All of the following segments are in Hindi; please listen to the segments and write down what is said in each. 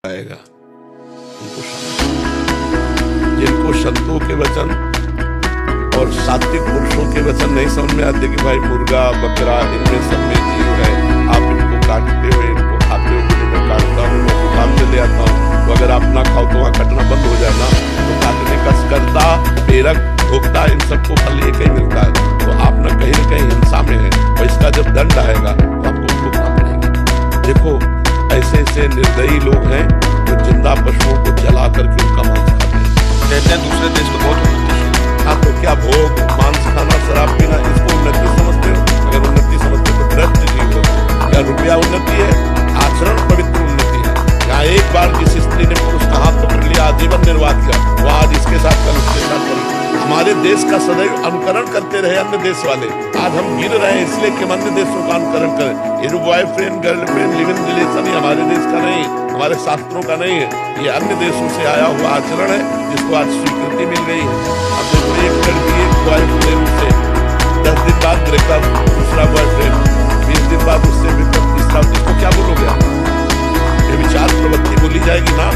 आएगा। जिनको संतों के वचन और सात्विक पुरुषों के वचन नहीं समझ में आते कि भाई मुर्गा बकरा इनमें सब में जीव है, आप इनको काटते हो, इनको खाते हो, तो मैं काटता हूँ, मैं दुकान से ले आता हूँ, तो अगर आप ना खाओ तो वहाँ कटना बंद हो जाए ना, तो काटने का करता पेरक भोक्ता इन सबको फल एक ही मिलता है। तो आप न कहीं हिंसा में है और इसका जब दंड आएगा तो आपको भुगतना पड़ेगा। देखो ऐसे ऐसे निर्दयी लोग हैं जो जिंदा पशुओं को जला करके उनका मांस खाते हैं। कहते हैं दूसरे देश को बहुत उन्नति है। हाँ, तो क्या भोग मांस खाना शराब पीना इसको उन्नति समझते हो? अगर उन्नति समझते हो तो भ्रष्ट जीव हो। क्या रुपया उन्नति है? आचरण पवित्र उन्नति है। यहाँ एक बार जिस स्त्री ने पुरुष का हाथ पकड़ लिया, आजीवन निर्वाह किया, वो आज इसके साथ कल उसके साथ कल। हमारे देश का सदैव अनुकरण करते रहे अन्य देश वाले, आज हम गिर रहे हैं इसलिए कि हम अन्य देशों का अनुकरण करें। ये जो boyfriend girlfriend live in relation, ये हमारे देश का नहीं है, हमारे शास्त्रों का नहीं है, ये अन्य देशों से आया हुआ आचरण है जिसको आज स्वीकृति मिल गई है। अब देखो एक लड़की एक बॉयफ्रेंड से 10 दिन बाद ब्रेकअप, दूसरा बॉयफ्रेंड 20 दिन बाद उससे ब्रेकअप, तीसरा, इसको क्या बोलोगे आप? ये विचार प्रवृत्ति बोली जाएगी ना।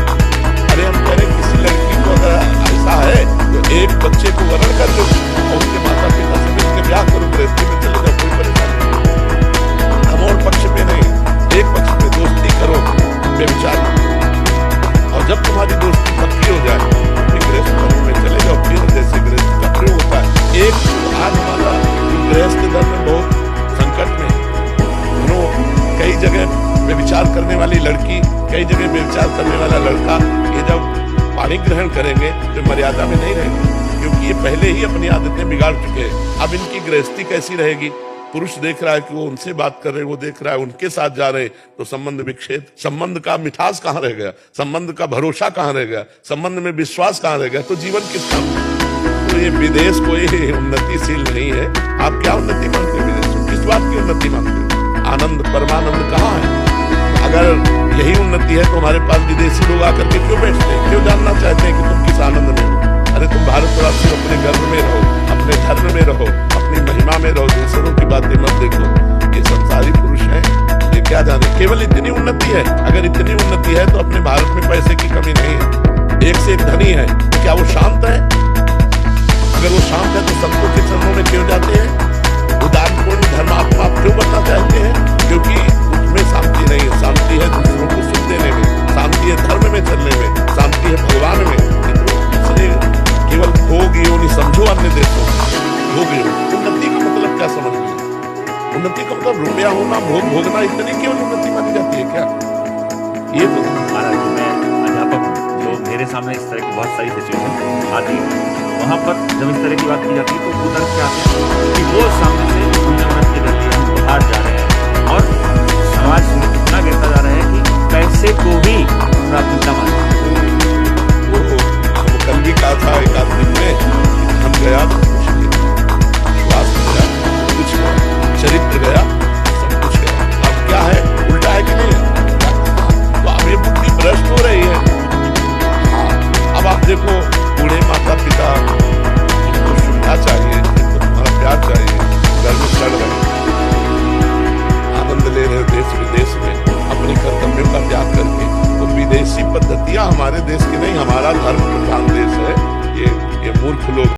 अरे हम कह रहे किसी लड़की को अगर ऐसा है तो एक बच्चे को वरण कर लो और उसके माता पिता से मिलकर ब्याह करो, गृहस्थी में चले जाओ, कोई परेशानी नहीं। हम और पक्ष पे नहीं, एक पक्ष पे दोस्ती करो, बेविचार करो, और जब तुम्हारी दोस्ती पक्की हो जाए फिर गृहस्थ में चले जाओ। फिर जैसे गृहस्थ का प्रयोग होता है, एक आज हमारा गृहस्थ धर्म में बहुत संकट में, कई जगह व्यभिचार करने वाली लड़की, कई जगह व्यभिचार करने वाला लड़का, ये जब पानी ग्रहण करेंगे तो मर्यादा में नहीं रहेंगे, क्योंकि ये पहले ही अपनी आदतें बिगाड़ चुके हैं। अब इनकी गृहस्थी कैसी रहेगी? पुरुष देख रहा है कि वो उनसे बात कर रहे हैं, वो देख रहा है उनके साथ जा रहे हैं, तो संबंध विक्षेप, संबंध का मिठास कहाँ रह गया, संबंध का भरोसा कहाँ रह गया, संबंध में विश्वास कहाँ रह गया, तो जीवन किस काम? तो ये विदेश कोई उन्नतिशील नहीं है। आप क्या उन्नति मानते हो विदेश में? किस बात की उन्नति मानते हो? आनंद परमानंद कहाँ है? अगर यही उन्नति है तो हमारे पास विदेशी लोग आकर के क्यों बैठते हैं, क्यों जानना चाहते हैं कि तुम किस आनंद में हो? अरे तुम भारतवासी अपने गर्व में रहो, अपने धर्म में रहो, अपनी महिमा में रहो, दूसरों की बातें मत देखो। ये संसारी पुरुष हैं, ये क्या जाने, केवल इतनी उन्नति है। अगर इतनी उन्नति है तो अपने भारत में पैसे की कमी नहीं है, एक से एक धनी है, क्या वो शांत है? अगर वो शांत है तो संतों के चरणों में क्यों जाते हैं? उदारपूर्ण धर्मात्मा क्यों बनना चाहते हैं? क्योंकि उसमें शांति नहीं है। शांति है दूसरों को सुख देने में, शांति है धर्म में चलने में, शांति है भगवान में। इसलिए केवल भोग योनि समझो अन्य देशों भोग योनि। उन्नति का मतलब क्या समझ लिया? उन्नति का मतलब रुपया होना, भोग भोगना, इतनी केवल उन्नति मानी जाती है क्या? ये तो महाराज, मैं अध्यापक हूँ, जो मेरे सामने इस तरह की बहुत सारी सिचुएशन आती है, वहाँ पर जब इस तरह की बात की जाती है तो उधर क्या आते हैं कि वो सामने से